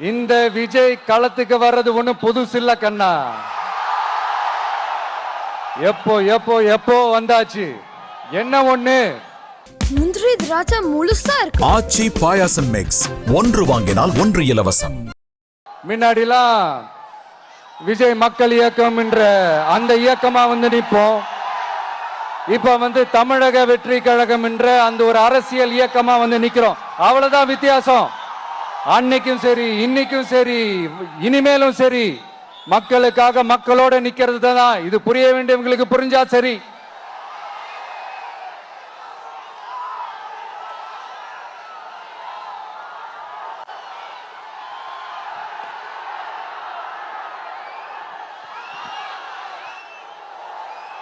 இந்த விஜய் களத்துக்கு வர்றது ஒண்ணு புதுசு இல்ல கண்ணா. எப்போ எப்போ எப்போ வந்தாச்சு. என்ன ஒண்ணு, முந்திரி திராட்சை முழுசா இருக்கு. ஆச்சி பாயாசம் மிக்ஸ், ஒன்று வாங்கினால் ஒன்று இலவசம். முன்னாடிலாம் விஜய் மக்கள் இயக்கம் என்ற அந்த இயக்கமா நிற்போம். இப்ப தமிழக வெற்றி கழகம் என்ற அந்த ஒரு அரசியல் இயக்கமா நிக்கிறோம். அவ்வளவுதான் வித்தியாசம். அன்னைக்கும் சரி, இன்னைக்கும் சரி, இனிமேலும் சரி, மக்களுக்காக மக்களோட நிக்கிறது தான். இது புரிய வேண்டியவங்களுக்கு புரிஞ்சா சரி.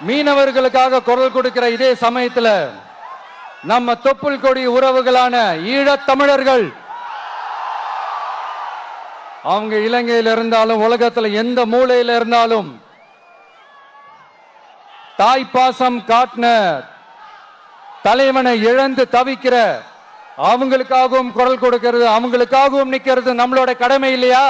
மீனவர்களுக்காக குரல் கொடுக்கிற இதே சமயத்தில் நம்ம தொப்புள் கொடி உறவுகளான ஈழத் தமிழர்கள், அவங்க இலங்கையில் இருந்தாலும் உலகத்தில் எந்த மூலையில இருந்தாலும் தாய்ப்பாசம் காட்டின தலைவனை இழந்து தவிக்கிற அவங்களுக்காகவும் குரல் கொடுக்கிறது, அவங்களுக்காகவும் நிக்கிறது நம்மளோட கடமை இல்லையா?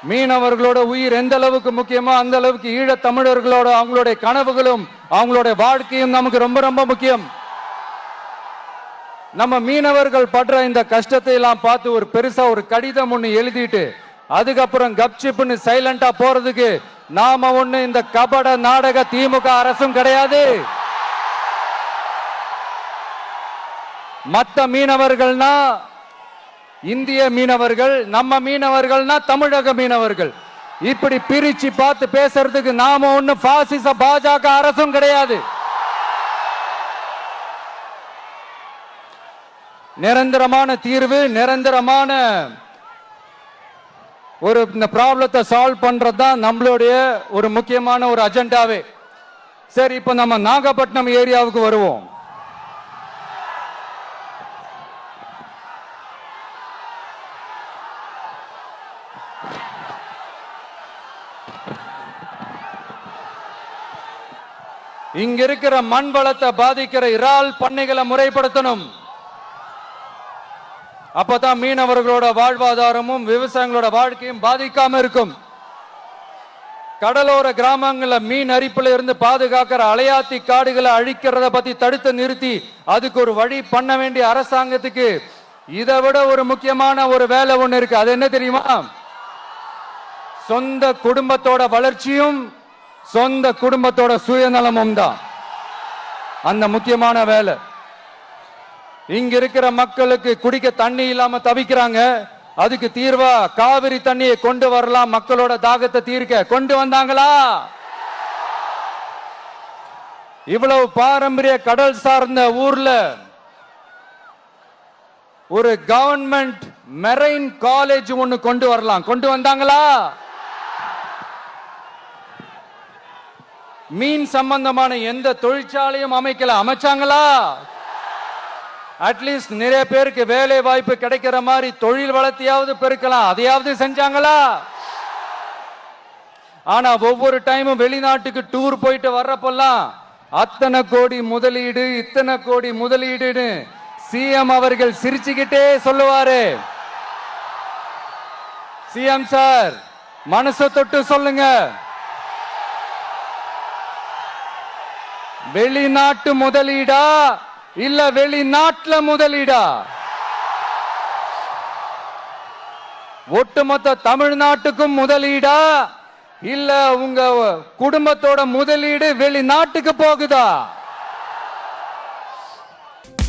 மீனவர்களோட உயிர் எந்த அளவுக்கு முக்கியமோ அந்த அளவுக்கு ஈழத் தமிழர்களோட அவங்களுடைய கனவுகளும் அவங்களுடைய வாழ்க்கையும் நமக்கு ரொம்ப ரொம்ப முக்கியம். நம்ம மீனவர்கள் படுற இந்த கஷ்டத்தை எல்லாம் பார்த்து ஒரு பெருசா ஒரு கடிதம் ஒண்ணு எழுதிட்டு அதுக்கப்புறம் கப்சிப்னு சைலண்டா போறதுக்கு நாம ஒண்ணு இந்த கபட நாடக திமுக அரசும் கிடையாது. மத்த மீனவர்கள்னா இந்திய மீனவர்கள், நம்ம மீனவர்கள்னா தமிழக மீனவர்கள். இப்படி பிரிச்சு பார்த்து பேசுறதுக்கு நாம ஒண்ணு பாசிச பாஜக அரசும் கிடையாது. நிரந்தரமான தீர்வு, நிரந்தரமான ஒரு இந்த ப்ராப்ளத்தை சால்வ் பண்றதுதான் நம்மளுடைய ஒரு முக்கியமான ஒரு அஜெண்டாவே. சரி, இப்ப நம்ம நாகப்பட்டினம் ஏரியாவுக்கு வருவோம். இங்க இருக்கிற மண் வளத்தை பாதிக்கிற இறால் பண்ணைகளை முறைப்படுத்தணும். அப்பதான் மீனவர்களோட வாழ்வாதாரமும் விவசாயிகளோட வாழ்க்கையும் பாதிக்காம இருக்கும். கடலோர கிராமங்களில் மீன் அரிப்புல இருந்து பாதுகாக்கிற அலையாத்தி காடுகளை அழிக்கிறத பத்தி தடுத்து நிறுத்தி அதுக்கு ஒரு வழி பண்ண வேண்டிய அரசாங்கத்துக்கு இதை விட ஒரு முக்கியமான ஒரு வேலை ஒண்ணு இருக்கு. அது என்ன தெரியுமா? சொந்த குடும்பத்தோட வளர்ச்சியும் சொந்த குடும்பத்தோட சுயநலமும் தான் அந்த முக்கியமான வேலை. இங்க இருக்கிற மக்களுக்கு குடிக்க தண்ணி இல்லாம தவிக்கிறாங்க. அதுக்கு தீர்வா காவிரி தண்ணியை கொண்டு வரலாம், மக்களோட தாகத்தை தீர்க்க. கொண்டு வந்தாங்களா? இவ்வளவு பாரம்பரிய கடல் சார்ந்த ஊர்ல ஒரு கவர்மெண்ட் மெரைன் காலேஜ் ஒண்ணு கொண்டு வரலாம். கொண்டு வந்தாங்களா? மீன் சம்பந்தமான எந்த தொழிற்சாலையும் அமைக்கல. அமைச்சாங்களா? அட்லீஸ்ட் நிறைய பேருக்கு வேலை வாய்ப்பு கிடைக்கிற மாதிரி தொழில் வளர்த்தியாவது பெருக்கலாம். அதையாவது செஞ்சாங்களா? ஆனா ஒவ்வொரு டைமும் வெளிநாட்டுக்கு டூர் போயிட்டு வர்றப்பெல்லாம் அத்தனை கோடி முதலீடு, இத்தனை கோடி முதலீடுன்னு சிஎம் அவர்கள் சிரிச்சுக்கிட்டே சொல்லுவாரு. சிஎம் சார், மனசை தொட்டு சொல்லுங்க, வெளிநாட்டு முதலீடா இல்ல வெளிநாட்டுல முதலீடா? ஒட்டுமொத்த தமிழ்நாட்டுக்கும் முதலீடா இல்ல உங்க குடும்பத்தோட முதலீடு வெளிநாட்டுக்கு போகுதா?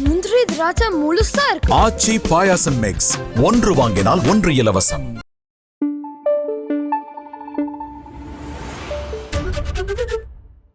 முந்திரி திராட்சை முழுசா இருக்கு. ஆச்சி பாயாசம் மிக்ஸ், ஒன்று வாங்கினால் ஒன்று இலவசம்.